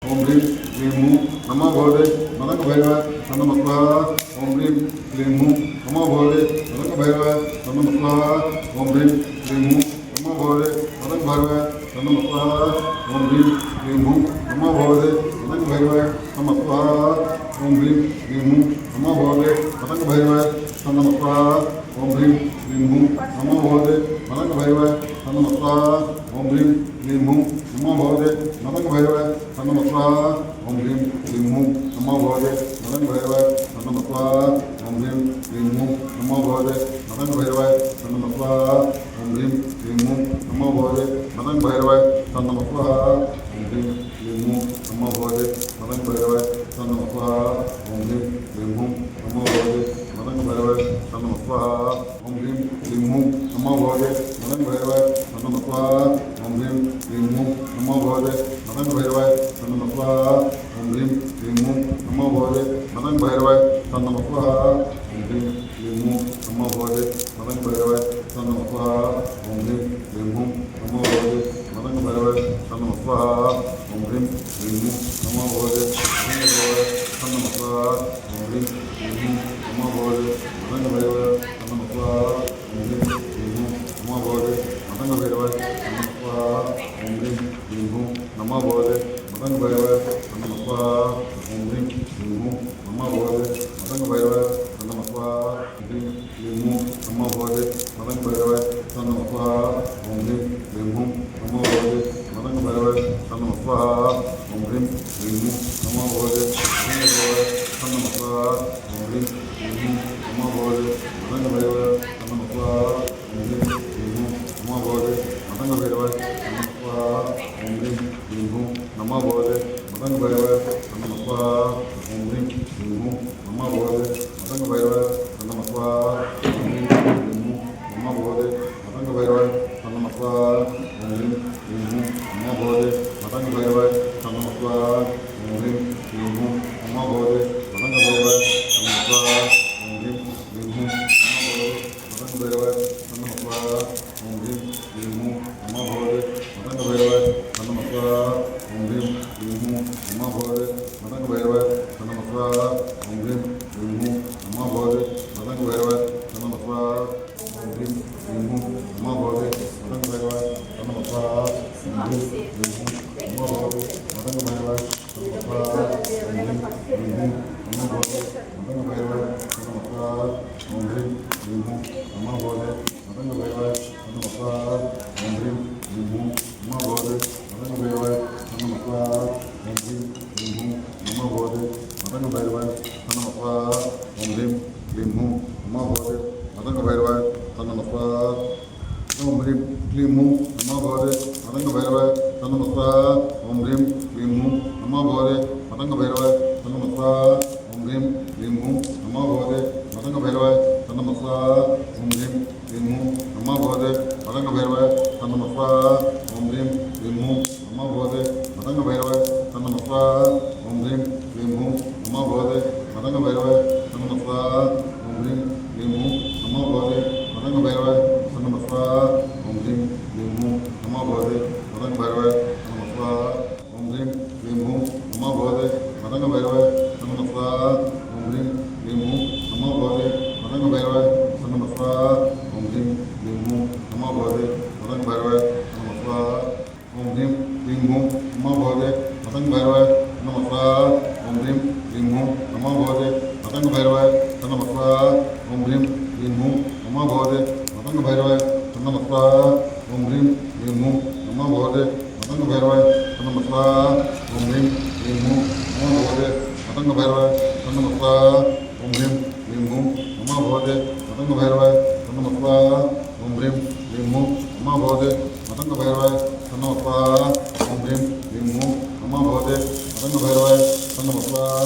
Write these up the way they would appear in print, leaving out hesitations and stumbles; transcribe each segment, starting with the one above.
ओम ह्रीं क्लीं हूं नमो भगवते मदंग भैरवाय तन्नो स्वाहा ओम ह्रीं क्लीं हूं नमो भगवते मदंग भैरवाय तन्नो स्वाहा ओम ह्रीं क्लीं हूं नमो भगवते मदंग भैरवाय तन्नो स्वाहा ओम ह्रीं क्लीं हूं नमो भगवते मदंग भैरवाय तन्नो स्वाहा ओम ह्रीं क्लीं हूं नमो भगवते मदंग भैरवाय तन्नो स्वाहा ओम ह्रीं क्लीं हूं नमो भगवते मदंग भैरवाय तन्नो स्वाहा ओम ह्रीं क्लीं हूं नमो भगवते मदंग भैरवाय तन्नो स्वाहा ओम ह्रीं क्लीं हूं नमो भगवते मदंग भैरवाय तन्नो स्वाहा ओम ह्रीं क्लीं हूं नमो भगवते मदंग भैरवाय तन्नो स्वाहा ओम ह्रीं क्लीं हूं नमो भगवते मदंग भैरवाय तन्नो स्वाहा ओम ह्रीं क्लीं हूं नमो भगवते मदंग भैरवाय तन्नो स्वाहा ओम ह्रीं क्लीं हूं नमो भगवते मदंग भैरवाय तन्नो स्वाहा ओम ह्रीं क्लीं हूं नमो भगवते मदंग भैरवाय तन्नो स्वाहा ओम ह्रीं क्लीं हूं नमो भगवते मदंग भैरवाय तन्नो स्वाहा ओम ह्रीं क्लीं हूं नमो भगवते मदंग भैरवाय तन्नो स्वाहा ओम ह्रीं क्लीं हूं नमो भगवते मदंग भैरवाय तन्नो स्वाहा ओम ह्रीं क्लीं हूं नमो भगवते मदंग भैरवाय तन्नो स्वाहा ओम ह्रीं क्लीं हूं नमो भगवते मदंग भैरवाय तन्नो स्वाहा ओम ह्रीं क्लीं हूं नमो भगवते मदंग भैरवाय तन्नो स्वाहा ओम ह्रीं क्लीं हूं नमो भगवते मदंग भैरवाय तन्नो स्वाहा ओम ह्रीं क्लीं हूं नमो भगवते मदंग भैरवाय तन्नो स्वाहा ओम ह्रीं क्लीं हूं नमो भगवते मदंग भैरवाय तन्नो स्वाहा ओम ह्रीं क्लीं हूं नमो भगवते मदंग भैरवाय तन्नो स्वाहा ओम ह्रीं क्लीं हूं नमो भगवते मदंग भैरवाय तन्नो स्वाहा ओम ह्रीं क्लीं हूं नमो भगवते मदंग भैरवाय तन्नो स्वाहा ओम ह्रीं क्लीं हूं नमो भगवते मदंग भैरवाय तन्नो स्वाहा ओम ह्रीं क्लीं हूं नमो भगवते मदंग भैरवाय तन्नो स्वाहा ओम ह्रीं क्लीं हूं नमो भगवते मदंग भैरवाय तन्नो स्वाहा ओम ह्रीं क्लीं हूं नमो भगवते मदंग भैरवाय तन्नो स्वाहा ओम ह्रीं क्लीं हूं नमो भगवते मदंग भैरवाय तन्नो स्वाहा ओम ह्रीं क्लीं हूं नमो भगवते मदंग भैरवाय तन्नो स्वाहा ओम ह्रीं क्लीं हूं नमो भगवते मदंग भैरवाय तन्नो स्वाहा ओम ह्रीं क्लीं हूं नमो भगवते मदंग भैरवाय तन्नो स्वाहा ओम ह्रीं क्लीं हूं नमो भगवते मदंग भैरवाय तन्नो स्वाहा ओम ह्रीं क्लीं हूं नमो भगवते मदंग भैरवाय तन्नो स्वाहा ओम ह्रीं क्लीं हूं नमो भगवते मदंग भैरवाय तन्नो स्वाहा ओम ह्रीं क्लीं हूं नमो भगवते मदंग भैरवाय तन्नो स्वाहा ओम ह्रीं क्लीं हूं नमो भगवते मदंग भैरवाय तन्नो स्वाहा ओम ह्रीं क्लीं हूं नमो भगवते मदंग भैरवाय तन्नो स्वाहा ओम ह्रीं क्लीं हूं नमो भगवते मदंग भैरवाय तन्नो स्वाहा ओम ह्रीं क्लीं हूं नमो भगवते मदंग भैरवाय तन्नो स्वाहा ओम ह्रीं क्लीं हूं नमो भगवते मदंग भैरवाय तन्नो स्वाहा ओम ह्रीं क्लीं हूं नमो भगवते मदंग भैरवाय तन्नो स्वाहा ओम ह्रीं क्लीं हूं नमो भगवते मदंग भैरवाय तन्नो स्वाहा ओम ह्रीं क्लीं हूं नमो भगवते मदंग भैरवाय तन्नो स्वाहा ओम ह्रीं क्लीं हूं नमो भगवते मदंग भैरवाय तन्नो स्वाहा ओम ह्रीं क्लीं हूं नमो भगवते मदंग भैरवाय तन्नो स्वाहा ओम ह्रीं क्लीं हूं नमो भगवते मदंग भैरवाय तन्नो स्वाहा ओम ह्रीं क्लीं हूं नमो भगवते मदंग भैरवाय तन्नो स्वाहा ओम ह्रीं क्लीं हूं नमो भगवते मदंग भैरवाय तन्नो स्वाहा ओम ह्रीं क्लीं हूं नमो भगवते मदंग भैरवाय तन्नो स्वाहा ओम ह्रीं क्लीं हूं नमो भगवते मदंग भैरवाय तन्नो स्वाहा ओम ह्रीं क्लीं हूं नमो भगवते मदंग भैरवाय तन्नो स्वाहा ओम ह्रीं क्लीं हूं नमो भगवते मदंग भैरवाय तन्नो स्वाहा ओम ह्रीं क्लीं हूं नमो भगवते मदंग भैरवाय तन्नो स्वाहा ओम ह्रीं क्लीं हूं नमो भगवते मदंग भैरवाय तन्नो स्वाहा ओम ह्रीं क्लीं हूं नमो भगवते मदंग भैरवाय तन्नो स्वाहा ओम ह्रीं क्लीं हूं नमो भगवते मदंग भैरवाय तन्नो स्वाहा ओम ह्रीं क्लीं हूं नमो भगवते मदंग भैरवाय तन्नो स्वाहा ओम ह्रीं क्लीं हूं नमो भगवते मदंग भैरवाय तन्नो स्वाहा ओम ह्रीं क्लीं हूं नमो भगवते मदंग भैरवाय तन्नो स्वाहा ओम ह्रीं क्लीं हूं नमो भगवते मदंग भैरवाय तन्नो स्वाहा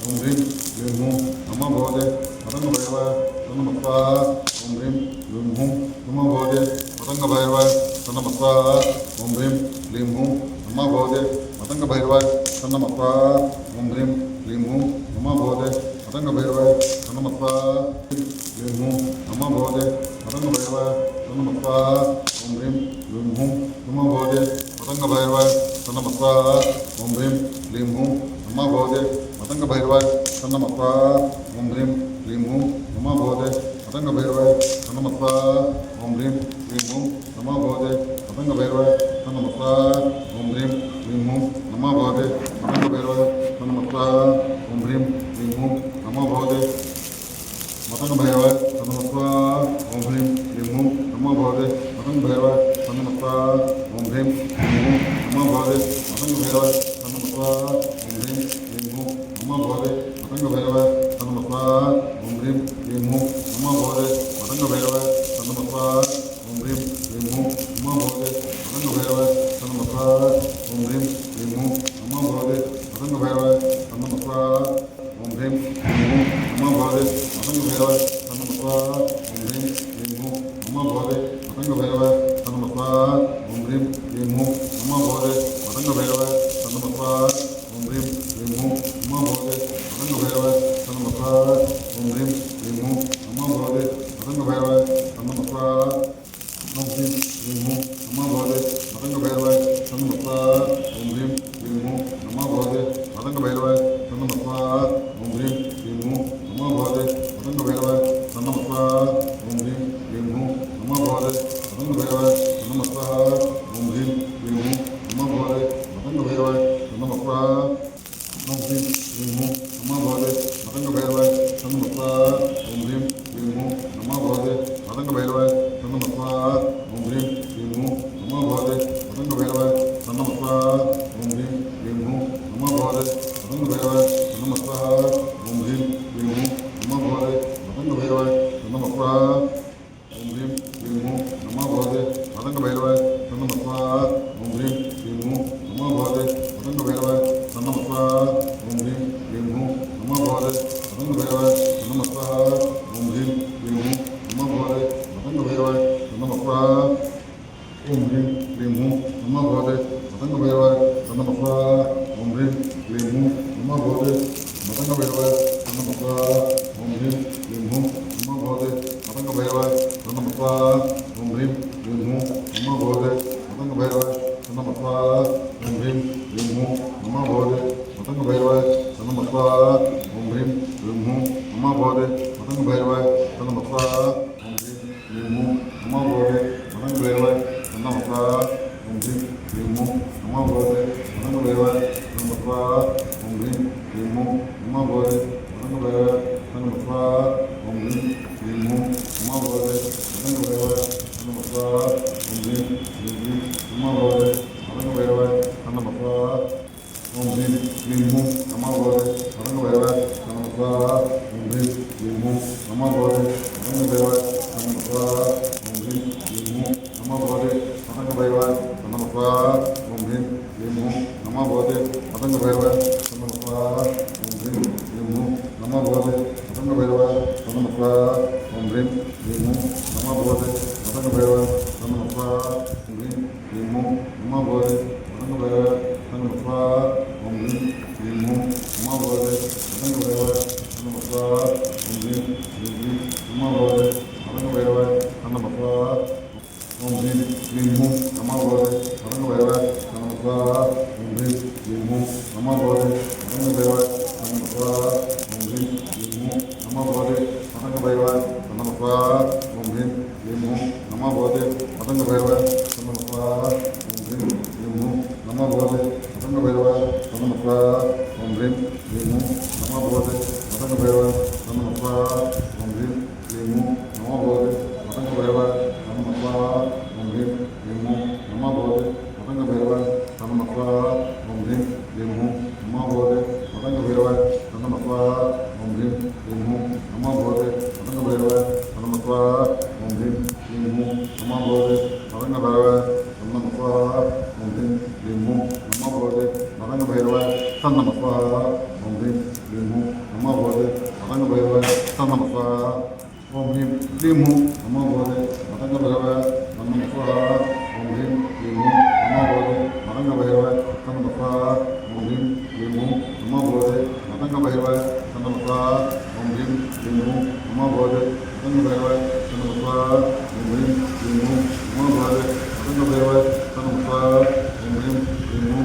ओम ह्रीं क्लीं हूं नमो भगवते मदंग भैरवाय तन्नो स्वाहा ओम ह्रीं क्लीं हूं नमो भगवते मदंग भैरवाय तन्नो स्वाहा ओम ह्रीं क्लीं हूं नमो भगवते मदंग भैरवाय तन्नो स्वाहा ओम ह्रीं क्लीं हूं नमो भगवते मदंग भैरवाय तन्नो स्वाहा क्लीं हूं नमो भगवते मदंग भैरवाय तन्नो स्वाहा ओम ह्रीं क्लीं हूं नमो भगवते मदंग भैरवाय तन्नम स्वाहा ओम ह्रीं क्लीं हूं नमः भगवते मतंग भैरवाय तन्नम स्वाहा ओम ह्रीं क्लीं हूं नमः भगवते मतंग भैरवाय तन्नम स्वाहा ओम ह्रीं क्लीं हूं नमः भगवते मतंग भैरवाय तन्नम स्वाहा ओम ह्रीं क्लीं हूं नमः भगवते मतंग भैरवाय तन्नम स्वाहा ओम ह्रीं क्लीं हूं नमः भगवते मतंग भैरवाय तन्नम स्वाहा ओम ह्रीं क्लीं हूं नमः भगवते मतंग भैरवाय तन्नम स्वाहा ओम ह्रीं क्लीं हूं नमः भगवते मतंग भैरवाय तन्नम स्वाहा ओम ह्रीं क्लीं हूं नमः भगवते मतंग भैरवाय तन्नम स्वाहा ओम ह्रीं क्लीं हूं नमः भगवते मतंग भैरवाय तन्नम स्वाहा ओम ह्रीं क्लीं हूं नमः भगवते मतंग भैरवाय तन्नम स्वाहा ओम ह्रीं क्लीं हूं नमः भगवते मतंग भैरवाय तन्नम स्वाहा ओम ह्रीं क्लीं हूं नमः भगवते मतंग भैरवाय तन्नम स्वाहा ओम ह्रीं क्लीं हूं नमः भगवते मतंग भैरवाय तन्नम स्वाहा ओम ह्रीं क्लीं हूं नमः भगवते मतंग भैरवाय तन्नम स्वाहा ओम ह्रीं क्लीं हूं नमः भगवते मतंग भैरवाय तन्नम स्वाहा ओम ह्रीं क्लीं हूं नमः भगवते मतंग भैरवाय तन्नम स्वाहा ओम ह्रीं क्लीं हूं नमः भगवते मतंग भैरवाय तन्नम स्वाहा ओम ह्रीं क्लीं हूं नमः भगवते मतंग भैरवाय तन्नम स्वाहा ओम ह्रीं क्लीं हूं नमः भगवते मतंग भैरवाय तन्नम स्वाहा ओम ह्रीं क्लीं हूं नमः भगवते मतंग भैरवाय तन्नम स्वाहा ओम ह्रीं क्लीं हूं नमः भगवते मतंग भैरवाय तन्नम स्वाहा ओम ह्रीं क्लीं हूं नमः भगवते मतंग भैरवाय तन्नम स्वाहा ओम ह्रीं क्लीं हूं नमः भगवते मतंग भैरवाय तन्नम स्वाहा ओम ह्रीं क्लीं हूं नमः भगवते मतंग भैरवाय तन्नम स्वाहा ओम ह्रीं क्लीं हूं नमः भगवते मतंग भैरवाय तन्नम स्वाहा ओम ह्रीं क्लीं हूं नमः भगवते मतंग भैरवाय तन्नम स्वाहा ओम ह्रीं क्लीं हूं नमः भगवते मतंग भैरवाय तन्नम स्वाहा ओम ह्रीं क्लीं हूं नमः भगवते मतंग भैरवाय तन्नम स्वाहा ओम ह्रीं क्लीं हूं नमः भगवते मतंग भैरवाय तन्नम स्वाहा ओम ह्रीं क्लीं हूं नमः भगवते मतंग भैरवाय तन्नम स्वाहा ओम ह्रीं क्लीं हूं नमः भगवते मतंग भैरवाय तन्नम स्वाहा ओम ह्रीं क्लीं हूं नमः भगवते मतंग भैरवाय तन्नम स्वाहा ओम ह्रीं क्लीं हूं नमः भगवते मतंग भैरवाय तन्नम स्वाहा ओम ह्रीं क्लीं हूं नमः भगवते मतंग भैरवाय तन्नम स्वाहा ओम ह्रीं क्लीं हूं नमः भगवते मतंग भैरवाय तन्नम स्वाहा ओम ह्रीं क्लीं हूं नमः भगवते मतंग भैरवाय तन्नम स्वाहा ओम ह्रीं क्लीं हूं नमः भगवते मतंग भैरवाय तन्नम स्वाहा ओम ह्रीं क्लीं हूं नमः भगवते मतंग भैरवाय तन्नम स्वाहा ओम ह्रीं क्लीं हूं नमः भगवते मतंग भैरवाय तन्नम स्वाहा ओम ह्रीं क्लीं हूं नमः भगवते मतंग भैरवाय तन्नम स्वाहा ओम ह्रीं क्लीं हूं नमः भगवते मतंग भैरवाय तन्नम स्वाहा ओम ह्रीं क्लीं हूं नमः भगवते मतंग भैरवाय तन्नम स्वाहा ओम ह्रीं क्लीं हूं नमः भगवते मतंग भैरवाय तन्नम स्वाहा ओम ह्रीं क्लीं हूं नमः भगवते मतंग भैरवाय तन्नम स्वाहा ओम ह्रीं क्लीं हूं नमः भगवते मतंग भैरवाय तन्नम स्वाहा ओम ह्रीं क्लीं हूं नमः भगवते मतंग भैरवाय तन्नम स्वाहा ओम ह्रीं क्लीं हूं नमः भगवते मतंग भैरवाय तन्नम स्वाहा ओम ह्रीं क्लीं हूं नमः भगवते मतंग भैरवाय तन्नम स्वाहा ओम ह्रीं क्लीं हूं नमः भगवते मतंग भैरवाय तन्नम स्वाहा ओम ह्रीं क्लीं हूं नमः भगवते मतंग भैरवाय तन्नम स्वाहा ओम ह्रीं क्लीं हूं नमः भगवते मतंग भैरवाय तन्नम स्वाहा ओम ह्रीं क्लीं हूं नमः भगवते मतंग भैरवाय तन्नम स्वाहा ओम ह्रीं क्लीं हूं नमः भगवते मतंग भैरवाय तन्नम स्वाहा ओम ह्रीं क्लीं हूं नमः भगवते मतंग भैरवाय तन्नम स्वाहा ओम ह्रीं क्लीं हूं नमः भगवते मतंग भैरवाय तन्नम स्वाहा ओम ह्रीं क्लीं हूं नमः भगवते मतंग भैरवाय तन्नम स्वाहा ओम ह्रीं क्लीं हूं नमः भगवते मतंग भैरवाय तन्नम स्वाहा ओम ह्रीं क्लीं हूं नमः भगवते मतंग भैरवाय तन्नम स्वाहा ओम ह्रीं क्लीं हूं नमः भगवते मतंग भैरवाय तन्नम स्वाहा ओम ह्रीं क्लीं हूं नमः भगवते मतंग भैरवाय तन्नम स्वाहा ओम ह्रीं क्लीं हूं नमः भगवते मतंग भैरवाय तन्नम स्वाहा ओम ह्रीं क्लीं हूं नमः भगवते मतंग भैरवाय तन्नम स्वाहा ओम ह्रीं क्लीं हूं नमः भगवते मतंग भैरवाय तन्नम स्वाहा ओम ह्रीं क्लीं हूं नमः भगवते मतंग भैरवाय तन्नम स्वाहा ओम ह्रीं क्लीं हूं नमः भगवते मतंग भैरवाय तन्नम स्वाहा ओम ह्रीं क्लीं हूं नमः भगवते मतंग भैरवाय तन्नम स्वाहा ओम ह्रीं क्लीं हूं नमः भगवते मतंग भैरवाय तन्नम स्वाहा ओम ह्रीं क्लीं हूं नमः भगवते मतंग भैरवाय तन्नम स्वाहा ओम ह्रीं क्लीं हूं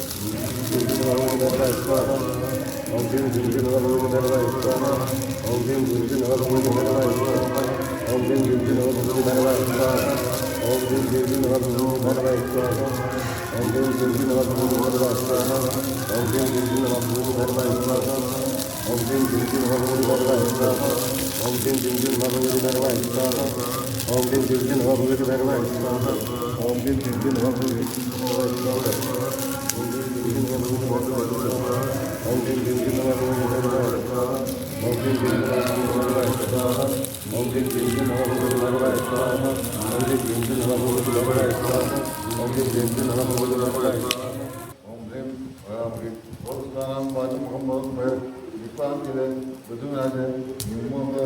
स्वाहा ओम ह्रीं क्लीं नमः भगवते स्वाहा ओम ह्रीं क्लीं नमः भगवते स्वाहा ओम ह्रीं क्लीं नमः भगवते स्वाहा ओम ह्रीं क्लीं नमः भगवते स्वाहा ओम ह्रीं क्लीं नमः भगवते स्वाहा ओम ह्रीं क्लीं नमः भगवते स्वाहा ओम ह्रीं क्लीं नमः भगवते स्वाहा ओम ह्रीं क्लीं नमः भगवते स्वाहा ओम ह्रीं क्लीं नमः भगवते स्वाहा ओम ह्रीं क्लीं नमः भगवते स्वाहा ओम ह्रीं क्लीं नमः भगवते स्वाहा ओम ह्रीं क्लीं नमः भगवते स्वाहा ओम ह्रीं क्लीं नमः भगवते स्वाहा ओम ह्रीं क्लीं नमः भगवते स्वाहा ओम ह्रीं क्लीं नमः भगवते स्वाहा ओम ह्रीं ह्रीं वरदानं वाचं मुहम्मद विपांगिरे बुद्धनाजे निम्मोगा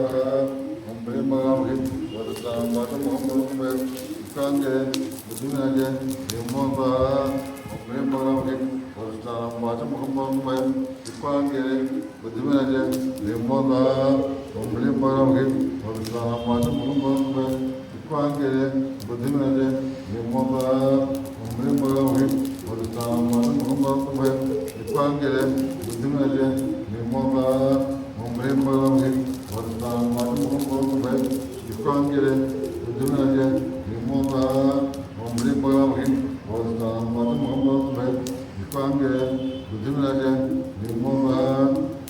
ओम ह्रीं ह्रीं वरदानं वाचं मुहम्मद विपांगिरे बुद्धनाजे निम्मोगा ओम ह्रीं ह्रीं वरदानं वाचं मुहम्मद विपांगिरे बुद्धनाजे निम्मोगा ओम ह्रीं ह्रीं वरदानं वाचं मुहम्मद विपांगिरे बुद्धनाजे निम्मोगा ओम ह्रीं ह्रीं वरदानं वाचं मुहम्मद विपांगिरे बुद्धनाजे निम्मोगा ओम ह्रीं ह्रीं वरदानं वाचं मुहम्मद विपांगिरे बुद्धनाजे निम्मोगा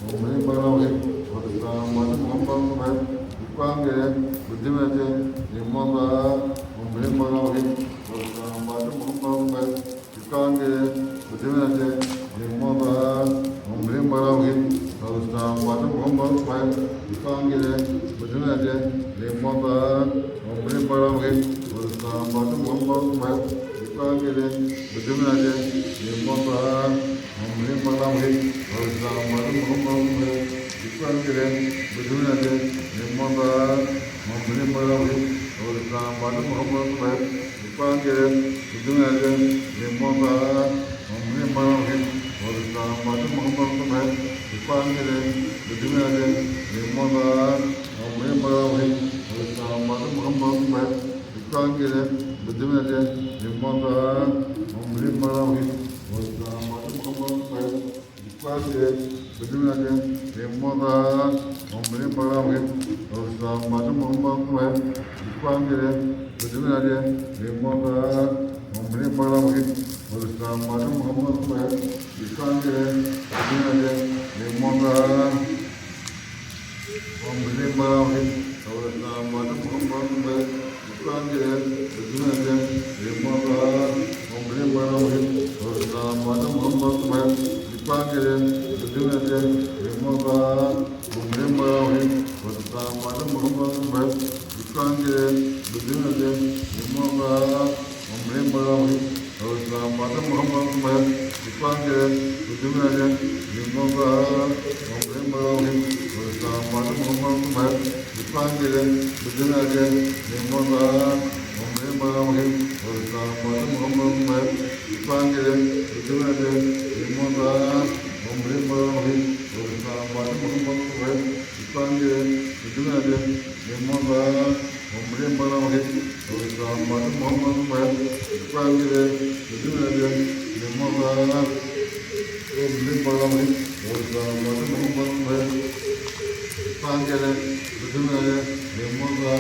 ओम ह्रीं ह्रीं वरदानं वाचं मुहम्मद विपांगिरे बुद्धनाजे निम्मोगा ओम ह्रीं ह्रीं वरदानं वाचं मुहम्मद विपांगिरे बुद्धनाजे निम्मोगा ओम ह्रीं ह्रीं वरदानं वाचं मुहम्मद विपांगिरे बुद्धनाजे निम्मोगा ओम ह्रीं ह्रीं वरदानं वाचं मुहम्मद विपांगिरे बुद्धनाजे निम्मोगा ओम ह्रीं ह्रीं वरदानं वाचं मुहम्मद विपांगिरे बुद्धनाजे निम्मोगा ओम ह्रीं ह्रीं वरदानं वाचं मुहम्मद विपांगिरे बुद्धनाजे निम्मोगा ओम ह्रीं ह्रीं वरदानं वाचं मुहम्मद विपांगिरे बुद्धनाजे निम्मोगा ओम ह्रीं ह्रीं वरदानं वाचं मुहम्मद विपांगिरे बुद्धनाजे निम्मोगा ओम ह्रीं ह्रीं वरदानं वाचं मुहम्मद विपांगिरे बुद्धनाजे निम्मोगा ओम ह्रीं ह्रीं वरदानं वाचं मुहम्मद विपांगिरे बुद्धनाजे निम्मोगा ओम ह्रीं ह्रीं वरदानं वाचं मुहम्मद विपांगिरे बुद्धनाजे निम्मोगा ओम ह्रीं ह्रीं वरदानं वाचं मुहम्मद विपांगिरे बुद्धनाजे निम्मोगा ओम ह्रीं ह्रीं वरदानं वाचं मुहम्मद विपांगिरे बुद्धनाजे निम्मोगा ओम ह्रीं ह्रीं वरदानं वाचं मुहम्मद विपांगिरे बुद्धनाजे निम्मोगा ओम ह्रीं ह्रीं वरदानं वाचं मुहम्मद विपांगिरे बुद्धनाजे निम्मोगा ओम ह्रीं ह्रीं वरदानं वाचं मुहम्मद विपांगिरे बुद्धनाजे निम्मोगा ओम ह्रीं ह्रीं वरदानं वाचं मुहम्मद विपांगिरे बुद्धनाजे निम्मोगा ओम ह्रीं ह्रीं वरदानं वाचं मुहम्मद विपांगिरे बुद्धनाजे निम्मोगा ओम ह्रीं ह्रीं वरदानं वाचं मुहम्मद विपांगिरे बुद्धनाजे निम्मोगा ओम ह्रीं ह्रीं वरदानं वाचं मुहम्मद विपांगिरे बुद्धनाजे निम्मोगा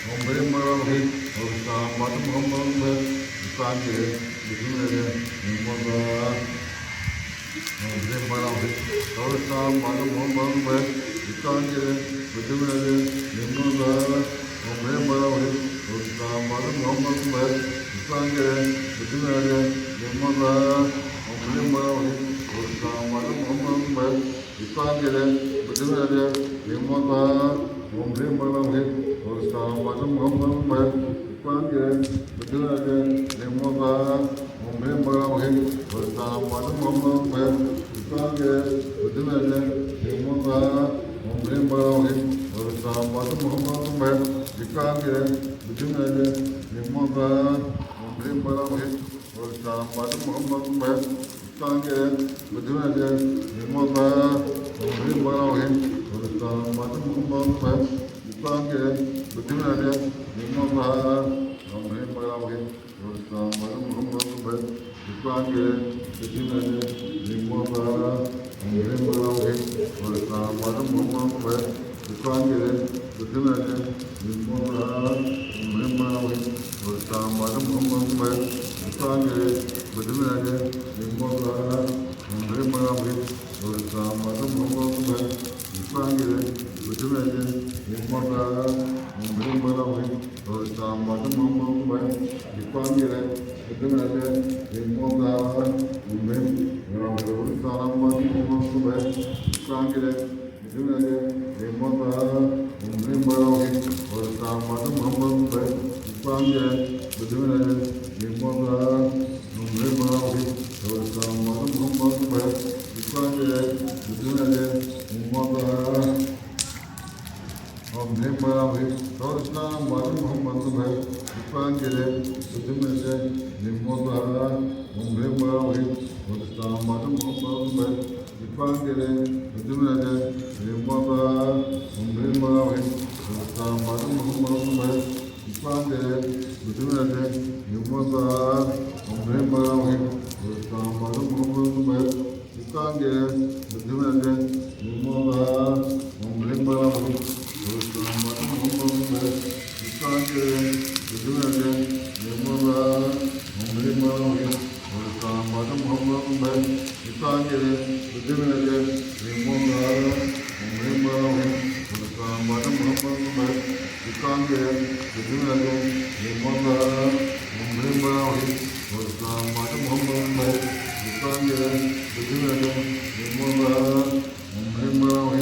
ओम ह्रीं ह्रीं वरदानं वाचं मुहम्मद विपांगिरे बुद्धनाजे निम्मोगा ओम ह्रीं ह्रीं वरदानं वाचं मुहम्मद विपांगिरे बुद्धनाजे निम्मोगा ओम ह्रीं ह्रीं वरदानं वाचं मुहम्मद विपांगिरे बुद्धनाजे निम्मोगा ओम ह्रीं ह्रीं वरदानं वाचं मुहम्मद विपांगिरे बुद्धनाजे निम्मोगा ओम ह्रीं ह्रीं वरदानं वाचं मुहम्मद विपांगिरे बुद्धनाजे निम्मोगा ओम ह्रीं ह्रीं वरदानं वाचं मुहम्मद विपांगिरे बुद्धनाजे निम्मोगा ओम ह्रीं ह्रीं वरदानं वाचं मुहम्मद विपांगिरे बुद्धनाजे निम्मोगा ओम ह्रीं ह्रीं वरदानं वाचं मुहम्मद विपांगिरे बुद्धनाजे निम्मोगा ओम ह्रीं ह्रीं वरदानं वाचं मुहम्मद विपांगिरे बुद्धनाजे निम्मोगा ओम ह्रीं ह्रीं वरदानं वाचं मुहम्मद विपांगिरे बुद्धनाजे निम्मोगा ओम ह्रीं ह्रीं वरदानं वाचं मुहम्मद विश्वांगे विधिमय निम्मोगा निर्मलावे और सामरम मुम्मवे विश्वांगे विधिमय निम्मोगा निर्मलावे और सामरम मुम्मवे विश्वांगे विधिमय निम्मोगा निर्मलावे और सामरम मुम्मवे विश्वांगे विधिमय निम्मोगा निर्मलावे और सामरम मुम्मवे विश्वांगे विधिमय निम्मोगा Om Nimbavi, Krishna, Madhu Muhammad Bhai, Vipangire, Vidimese, Nimbodhara, Om Nimbavi, Krishna, Madhu Muhammad Bhai, Vipangire, Vidimese, Nimbodhara, Om Nimbavi, Krishna, Madhu Muhammad Bhai, Vipangire, Vidimese, Nimbodhara, Om Nimbavi, Krishna, Madhu Muhammad Bhai, Vipangire, Vidimese, Nimbodhara, Om Nimbavi,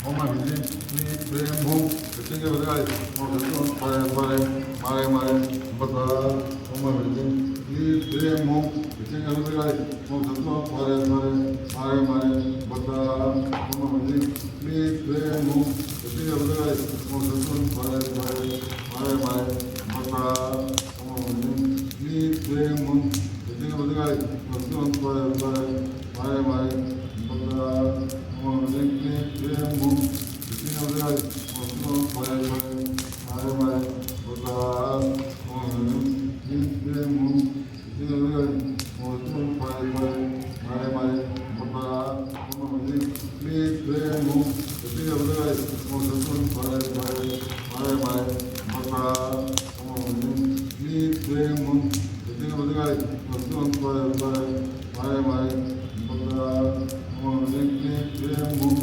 ओम हिंदी क्लीं प्रेम हूँ बच्चे के बदलाए ओम सत्संग पारे पारे मारे मारे बता ओम हिंदी क्लीं प्रेम हूँ बच्चे के बदलाए ओम सत्संग पारे पारे मारे मारे बता ओम हिंदी क्लीं प्रेम हूँ बच्चे के बदलाए ओम सत्संग पारे पारे मारे मारे बता ओम हिंदी क्लीं प्रेम हूँ बच्चे के बदलाए ओम सत्संग पारे पारे मारे मारे बता ओम हिंदी क्लीं प्रेम हूँ बच्चे के बदलाए ओम सत्संग पारे पारे मारे मारे बता ओम हिंदी क्लीं प्रेम हूँ बच्चे के बदलाए ओम सत्संग पारे पारे मारे मारे बता ओम हिंदी क्लीं प्रेम हूँ बच्चे के बदलाए ओम सत्संग पारे पारे मारे मारे बता ओम हिंदी क्लीं प्रेम हूँ बच्चे के बदलाए ओम सत्संग पारे पारे मारे मारे बता ओम हिंदी क्लीं प्रेम हूँ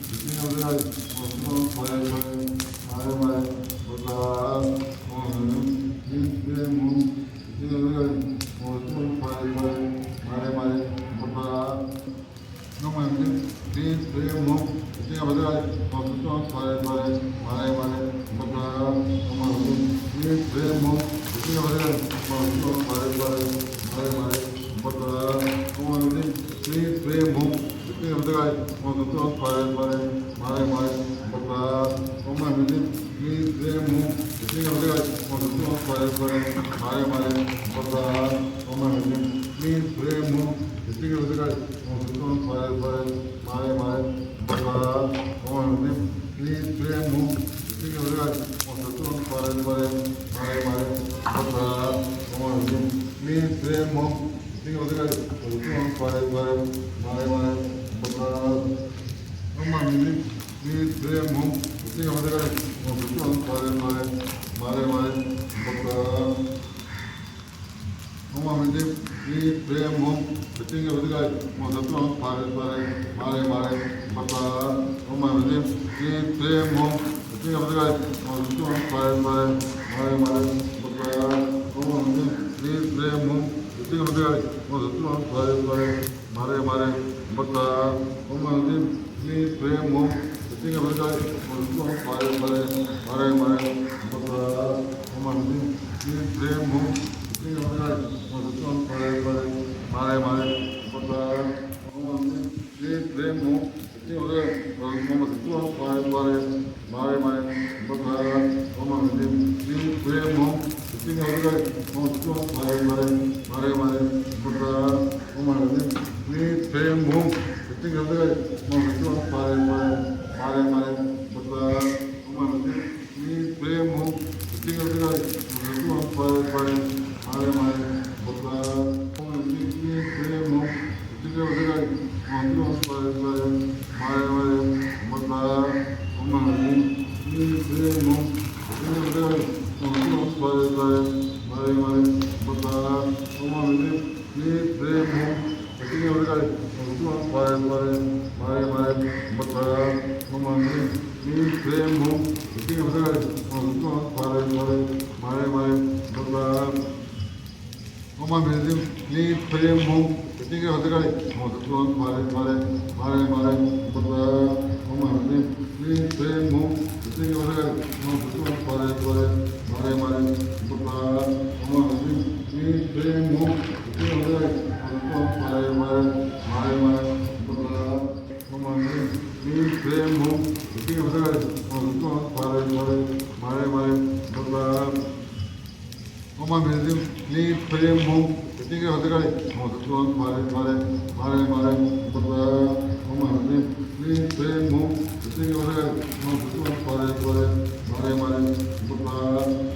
बच्चे के बदलाए ओम सत्संग पारे पारे मारे मारे बता ओम हिंदी क्लीं प्रेम हूँ बच्चे के बदलाए ओम सत्संग पारे पारे मारे मारे बता ओम हिंदी क्लीं प्रेम हूँ बच्चे के बदलाए ओम सत्संग पारे पारे मारे मारे बता ओम हिंदी क्लीं प्रेम हूँ बच्चे के बदलाए ओम सत्संग पारे पारे मारे मारे बता ओम हिंदी क्लीं प्रेम हूँ बच्चे के बदलाए ओम सत्संग पारे पारे मारे मारे बता ओम हिंदी क्लीं प्रेम हूँ बच्चे के बदलाए ओम सत्संग पारे पारे मारे मारे बता ओम हिंदी क्लीं प्रेम हूँ बच्चे के बदलाए ओम सत्संग पारे पारे मारे मारे बता ओम हिंदी क्लीं प्रेम हूँ बच्चे के बदलाए ओम सत्संग पारे पारे मारे मारे बता ओम हिंदी क्लीं प्रेम हूँ बच्चे के बदलाए ओम सत्संग पारे पारे मारे मारे बता ओम हिंदी क्लीं प्रेम हूँ बच्चे के बदलाए ओम सत्संग पारे पारे मारे मारे बता ओम हिंदी क्लीं प्रेम हूँ बच्चे के बदलाए ओम सत्संग पारे पारे मारे मारे बता ओम हिंदी क्लीं प्रेम हूँ बच्चे के बदलाए ओम सत्संग पारे पारे मारे मारे बता ओम हिंदी क्लीं प्रेम हूँ बच्चे के बदलाए ओम सत्संग पारे पारे मारे मारे बता ओम हिंदी क्लीं प्रेम हूँ बच्चे के बदलाए ओम सत्संग पारे पारे मारे मारे बता ओम हिंदी क्लीं प्रेम हूँ बच्चे के बदलाए ओम सत्संग पारे पारे मारे मारे बता ओम हिंदी क्लीं प्रेम हूँ बच्चे के बदलाए ओम सत्संग पारे पारे मारे मारे बता ओम हिंदी क्लीं प्रेम हूँ बच्चे के बदलाए ओम सत्संग पारे पारे मारे मारे बता ओम हिंदी क्लीं प्रेम हूँ बच्चे के बदलाए ओम सत्संग पारे पारे मारे मारे बता ओम हिंदी क्लीं प्रेम हूँ बच्चे के बदलाए ओम सत्संग पारे पारे मारे मारे बता ओम हिंदी क्लीं प्रेम हूँ बच्चे के बदलाए ओम सत्संग पारे पारे मारे मारे बता ओम हिंदी क्लीं प्रेम हूँ बच्चे के बदलाए ओम सत्संग पारे पारे मारे मारे बता ओम हिंदी क्लीं प्रेम हूँ बच्चे के बदलाए ओम सत्संग पारे पारे मारे मारे बता ओम हिंदी क्लीं प्रेम हूँ बच्चे के बदलाए ओम सत्संग पारे पारे मारे मारे बता ओम हिंदी क्लीं प्रेम हूँ बच्चे के बदलाए ओम सत्संग पारे पारे मारे मारे बता ओम हिंदी क्लीं प्रेम हूँ बच्चे के बदलाए ओम सत्संग पारे पारे मारे मारे बता ओम हिंदी क्लीं प्रेम हूँ बच्चे के बदलाए ओम सत्संग पारे पारे मारे मारे बता ओम हिंदी क्लीं प्रेम हूँ बच्चे के बदलाए ओम सत्संग पारे पारे मारे मारे बता ओम हिंदी क्लीं प्रेम हूँ बच्चे के बदलाए ओम सत्संग पारे पारे मारे मारे बता ओम हिंदी क्लीं प्रेम हूँ बच्चे के बदलाए ओम सत्संग पारे पारे मारे मारे बता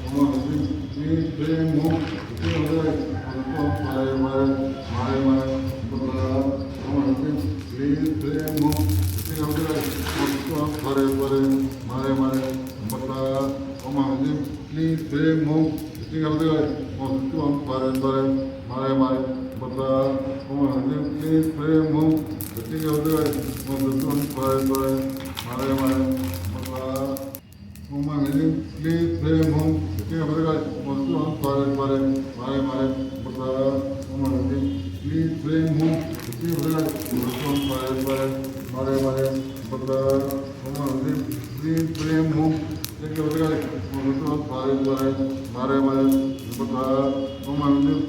ओम हिंदी क्लीं प्रेम हूँ बच्चे के बदलाए ओम सत्संग पारे पारे मारे मारे बता ओम हिंदी क्लीं प्रेम हूँ बच्चे के बदलाए ओम सत्संग पारे पारे मारे मारे बता ओम हिंदी क्लीं प्रेम हूँ बच्चे के बदलाए ओम सत्संग पारे पारे मारे मारे बता ओम हिंदी क्लीं प्रेम हूँ बच्चे के बदलाए ओम सत्संग पारे पारे मारे मारे बता ओम हिंदी क्लीं प्रेम हूँ बच्चे के बदलाए ओम सत्संग पारे पारे मारे मारे बता ओम हिंदी क्लीं प्रेम हूँ बच्चे के बदलाए ओम सत्संग पारे पारे मारे मारे बता Om Hrim Klim Hum Jai Bhagale Om Pare Pare Mare Mare Bhagale Om Hrim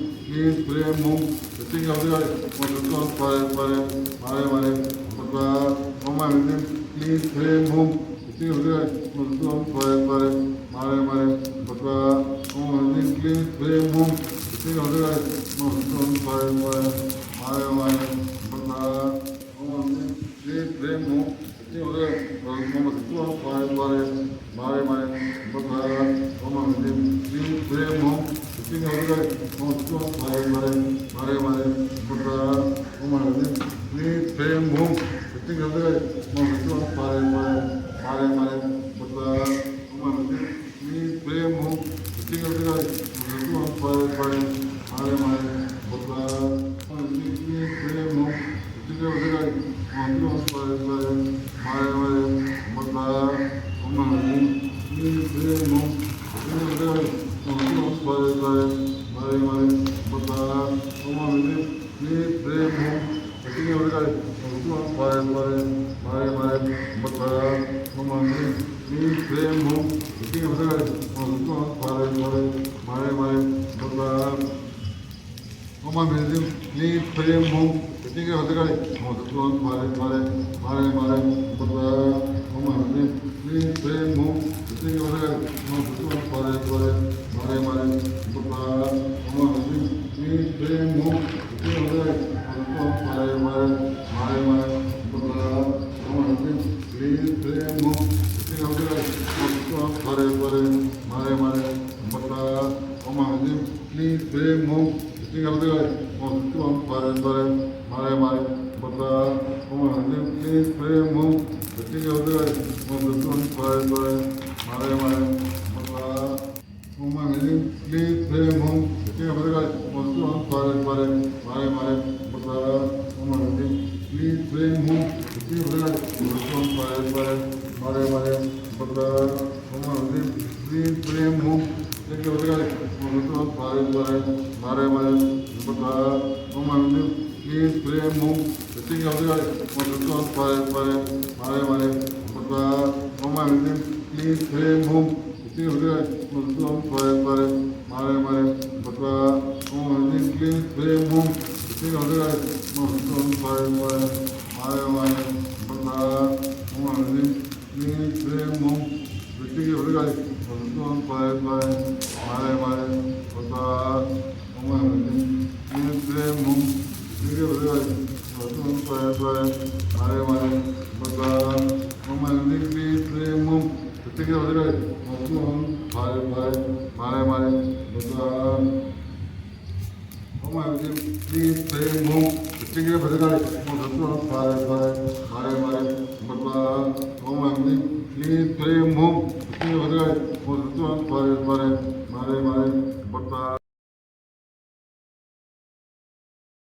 Klim Hum Jai Bhagale Om Pare Pare Mare Mare Bhagale Om Hrim Klim Hum Jai Bhagale Om Pare Pare Mare Mare Bhagale Om Hrim Klim Hum Jai Bhagale Om Pare Pare Mare Mare Bhagale Om Hrim Klim Hum Om